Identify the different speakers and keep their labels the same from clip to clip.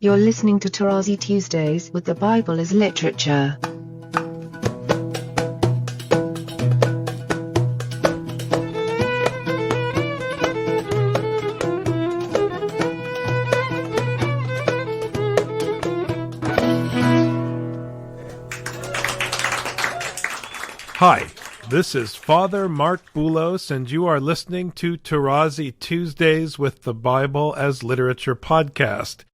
Speaker 1: You're listening to Toledot Tuesdays with the Bible as Literature.
Speaker 2: Hi, this is Father Mark Boulos, and you are listening to Toledot Tuesdays with the Bible as Literature podcast.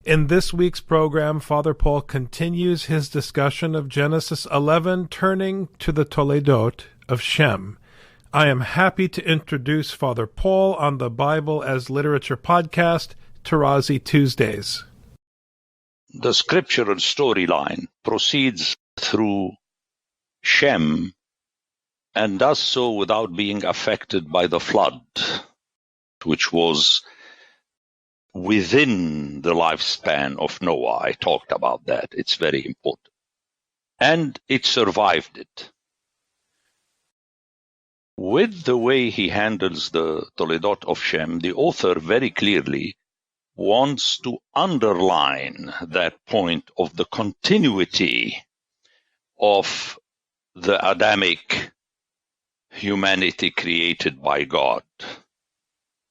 Speaker 2: In this week's program, Father Paul continues his discussion of Genesis 11, turning to the Toledot of Shem. I am happy to introduce Father Paul on the Bible as Literature podcast, Toledot Tuesdays.
Speaker 3: The scriptural storyline proceeds through Shem and does so without being affected by the flood, which was within the lifespan of Noah. I talked about that. It's very important. And it survived it. With the way he handles the Toledot of Shem, the author very clearly wants to underline that point of the continuity of the Adamic humanity created by God.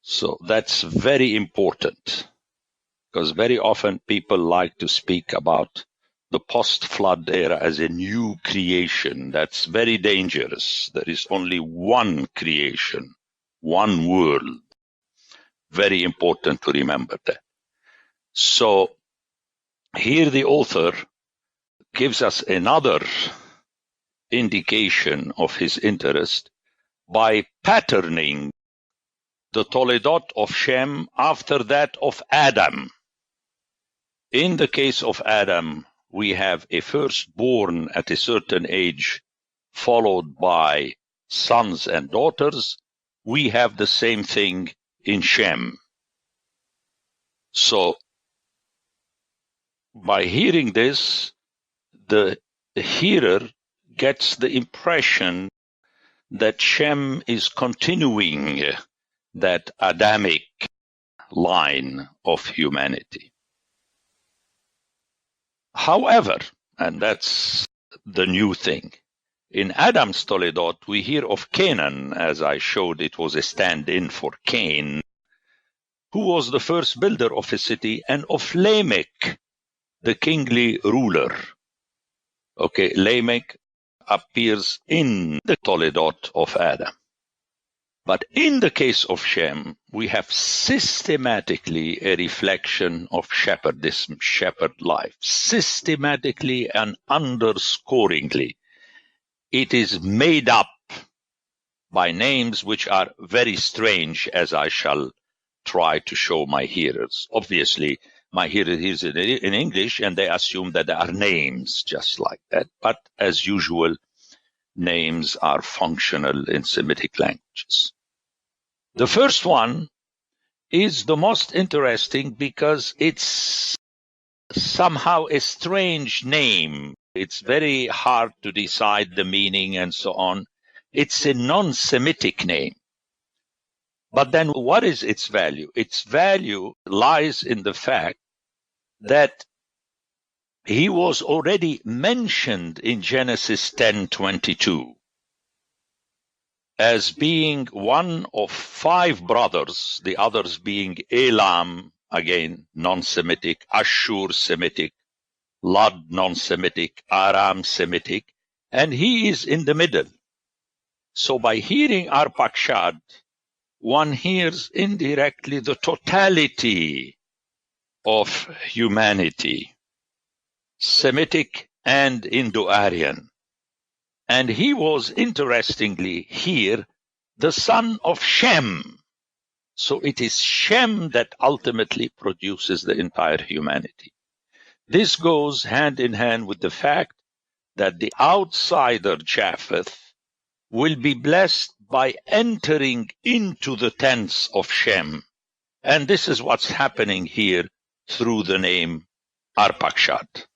Speaker 3: So that's very important, because very often people like to speak about the post-flood era as a new creation. That's very dangerous. There is only one creation, one world. Very important to remember that. So here the author gives us another indication of his interest by patterning the Toledot of Shem after that of Adam. In the case of Adam, we have a firstborn at a certain age, followed by sons and daughters. We have the same thing in Shem. So, by hearing this, the hearer gets the impression that Shem is continuing that Adamic line of humanity. However, and that's the new thing, in Adam's Toledot we hear of Canaan, as I showed it was a stand-in for Cain, who was the first builder of a city, and of Lamech, the kingly ruler. Okay, Lamech appears in the Toledot of Adam. But in the case of Shem, we have systematically a reflection of shepherdism, shepherd life, systematically and underscoringly. It is made up by names which are very strange, as I shall try to show my hearers. Obviously, my hearer hears it in English, and they assume that there are names just like that. But as usual, names are functional in Semitic languages. The first one is the most interesting because it's somehow a strange name. It's very hard to decide the meaning and so on. It's a non-Semitic name. But then what is its value? Its value lies in the fact that he was already mentioned in Genesis 10:22 as being one of 5 brothers, the others being Elam, again non-Semitic, Ashur Semitic, Lud non-Semitic, Aram Semitic, and he is in the middle. So by hearing Arpakshad, one hears indirectly the totality of humanity, Semitic and Indo-Aryan. And he was, interestingly, here, the son of Shem. So it is Shem that ultimately produces the entire humanity. This goes hand in hand with the fact that the outsider Japheth will be blessed by entering into the tents of Shem. And this is what's happening here through the name Arpakshad.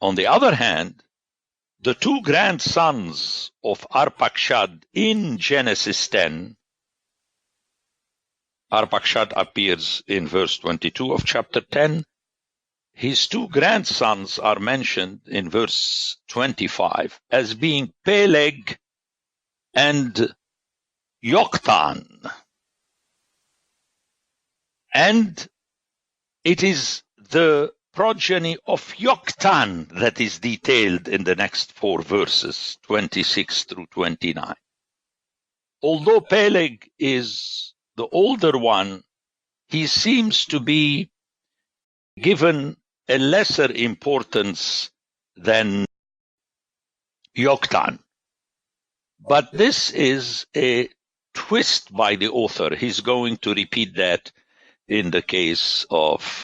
Speaker 3: On the other hand, the 2 grandsons of Arpakshad in Genesis 10 Arpachshad appears in verse 22 of chapter 10. His two grandsons are mentioned in verse 25 as being Peleg and Yoktan. And it is the progeny of Yoktan that is detailed in the next 4 verses, 26 through 29. Although Peleg is the older one, he seems to be given a lesser importance than Yoktan. But this is a twist by the author. He's going to repeat that in the case of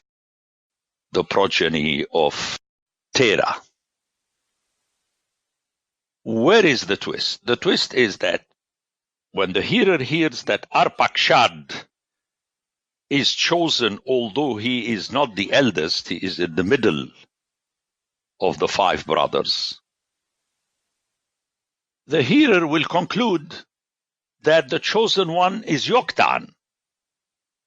Speaker 3: the progeny of Terah. Where is the twist? The twist is that when the hearer hears that Arpachshad is chosen, although he is not the eldest, he is in the middle of the 5 brothers, the hearer will conclude that the chosen one is Yoktan,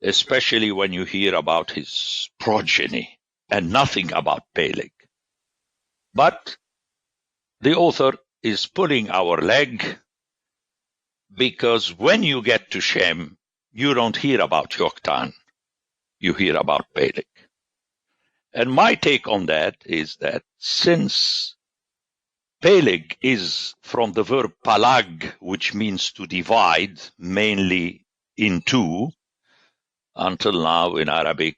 Speaker 3: especially when you hear about his progeny and nothing about Peleg. But the author is pulling our leg, because when you get to Shem, you don't hear about Yoktan, you hear about Peleg. And my take on that is that since Peleg is from the verb palag, which means to divide, mainly in 2, until now in Arabic,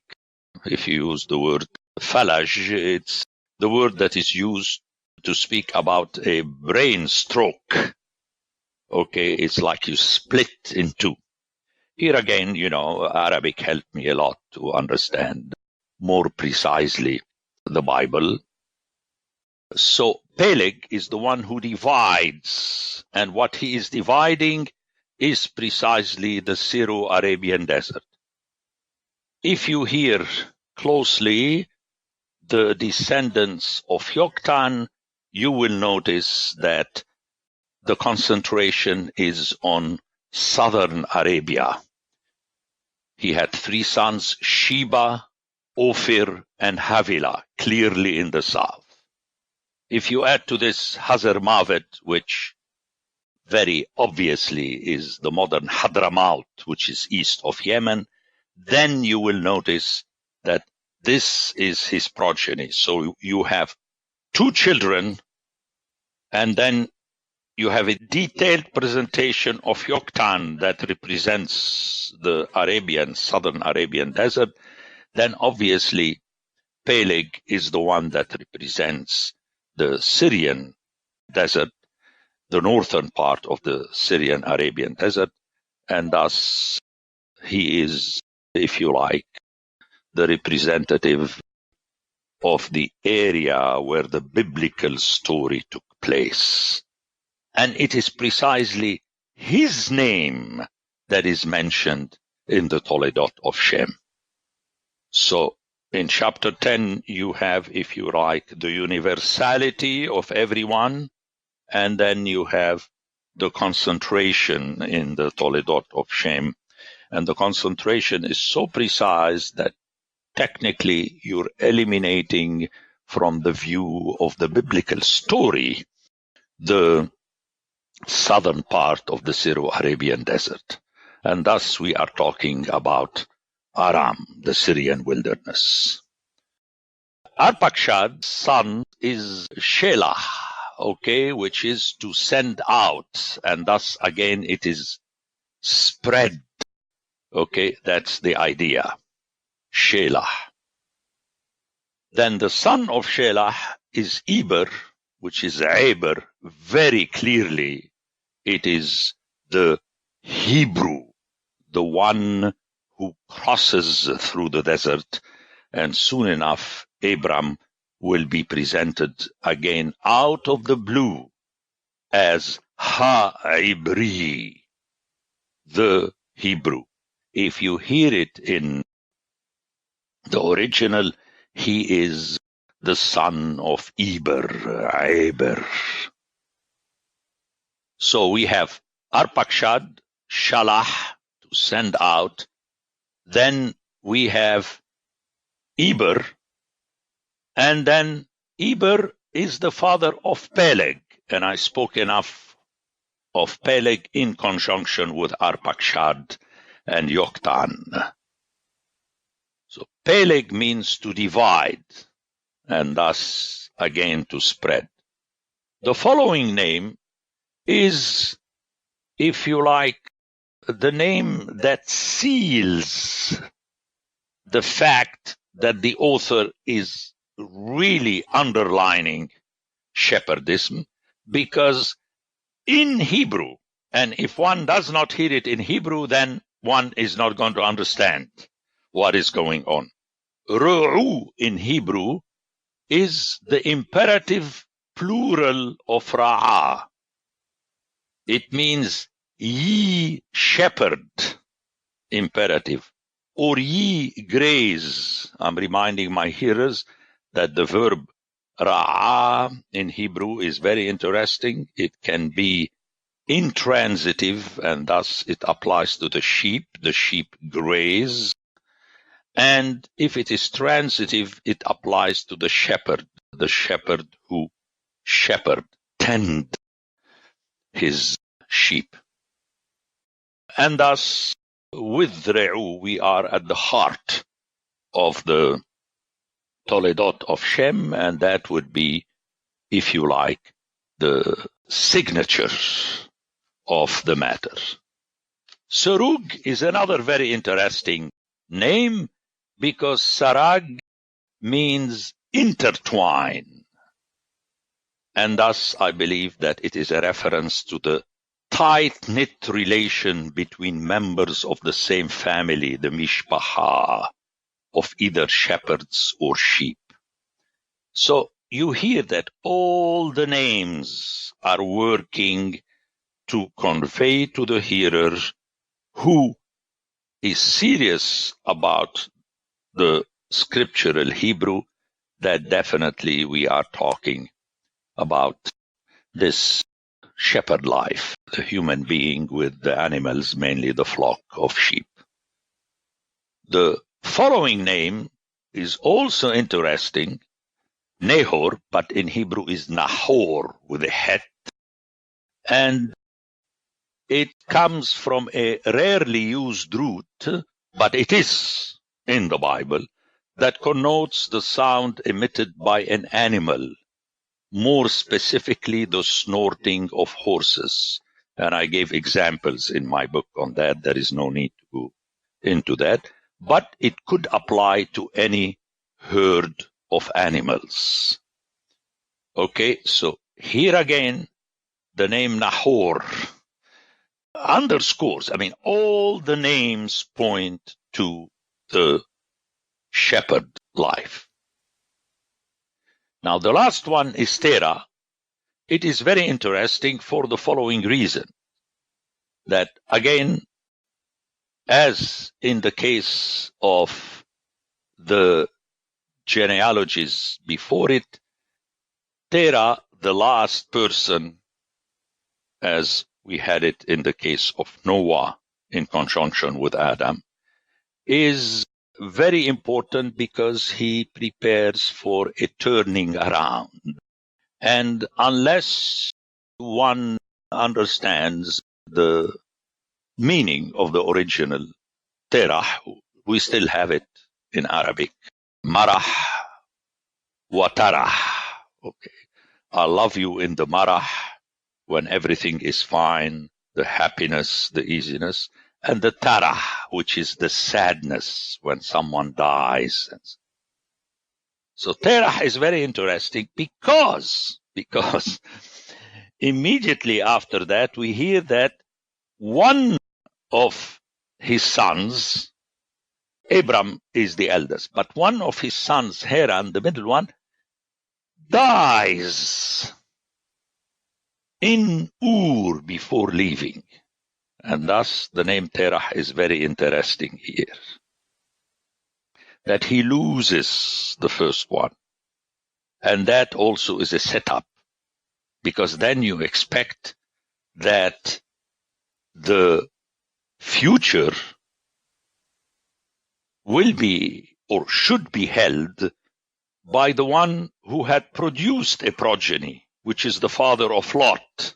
Speaker 3: if you use the word falaj, it's the word that is used to speak about a brain stroke. Okay, it's like you split in 2. Here again, Arabic helped me a lot to understand more precisely the Bible. So Peleg is the one who divides, and what he is dividing is precisely the Syro-Arabian desert. If you hear closely the descendants of Yoktan, you will notice that the concentration is on southern Arabia. He had 3 sons, Sheba, Ophir, and Havilah, clearly in the south. If you add to this Hazarmavet, which very obviously is the modern Hadramaut, which is east of Yemen, then you will notice that this is his progeny. So you have 2 children, and then you have a detailed presentation of Yoktan that represents the southern Arabian desert. Then obviously Peleg is the one that represents the Syrian desert, the northern part of the Syrian Arabian desert, and thus he is, if you like, the representative of the area where the biblical story took place. And it is precisely his name that is mentioned in the Toledot of Shem. So in chapter 10, you have, if you like, the universality of everyone, and then you have the concentration in the Toledot of Shem. And the concentration is so precise that technically you're eliminating from the view of the biblical story the southern part of the Syro-Arabian desert. And thus we are talking about Aram, the Syrian wilderness. Arpachshad's son is Shelah, which is to send out, and thus again it is spread. That's the idea. Shelah. Then the son of Shelah is Eber, which is Eber. Very clearly, it is the Hebrew, the one who crosses through the desert, and soon enough Abram will be presented again out of the blue as Ha-Ibri, the Hebrew. If you hear it in the original, he is the son of Eber. So we have Arpachshad, Shalah, to send out, Then we have Eber, and then Eber is the father of Peleg, and I spoke enough of Peleg in conjunction with Arpachshad and Yoktan. So Peleg means to divide, and thus again to spread. The following name is, if you like, the name that seals the fact that the author is really underlining shepherdism, because in Hebrew, and if one does not hear it in Hebrew, then one is not going to understand what is going on. Ru'u in Hebrew is the imperative plural of Ra'ah. It means ye shepherd, imperative, or ye graze. I'm reminding my hearers that the verb Ra'ah in Hebrew is very interesting. It can be intransitive, and thus it applies to the sheep. The sheep graze. And if it is transitive, it applies to the shepherd who tend his sheep. And thus, with Re'u, we are at the heart of the Toledot of Shem, and that would be, if you like, the signature of the matter. Sarug is another very interesting name, because Sarag means intertwine. And thus I believe that it is a reference to the tight-knit relation between members of the same family, the mishpacha, of either shepherds or sheep. So you hear that all the names are working to convey to the hearer who is serious about the scriptural Hebrew, that definitely we are talking about this shepherd life, the human being with the animals, mainly the flock of sheep. The following name is also interesting, Nahor, but in Hebrew is Nahor with a het, and it comes from a rarely used root, but it is in the Bible, that connotes the sound emitted by an animal, more specifically the snorting of horses. And I gave examples in my book on that. There is no need to go into that. But it could apply to any herd of animals. Okay, so here again, the name Nahor underscores, all the names point to the shepherd life. Now, the last one is Terah. It is very interesting for the following reason, that again, as in the case of the genealogies before it, Terah, the last person, as we had it in the case of Noah in conjunction with Adam, is very important because he prepares for a turning around. And unless one understands the meaning of the original Terah, we still have it in Arabic. Marah wa tarah. Okay. I love you in the marah, when everything is fine, the happiness, the easiness, and the tarah, which is the sadness when someone dies. So Terah is very interesting because immediately after that we hear that one of his sons, Abram is the eldest, but one of his sons, Haran, the middle one, dies in Ur before leaving. And thus the name Terah is very interesting here. That he loses the first one. And that also is a setup, because then you expect that the future will be or should be held by the one who had produced a progeny, which is the father of Lot.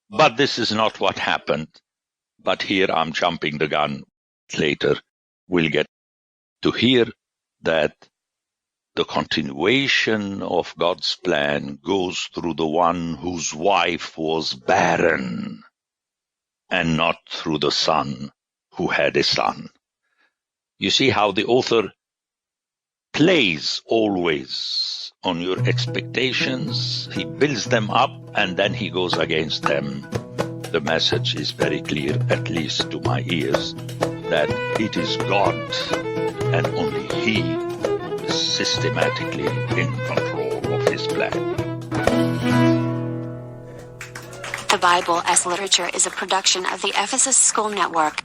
Speaker 3: But this is not what happened. But here I'm jumping the gun. Later we'll get to hear that the continuation of God's plan goes through the one whose wife was barren, and not through the son who had a son. You see how the author plays always on your expectations. He builds them up and then he goes against them. The message is very clear, at least to my ears, that it is God and only He who is systematically in control of His plan.
Speaker 4: The Bible as Literature is a production of the Ephesus School Network.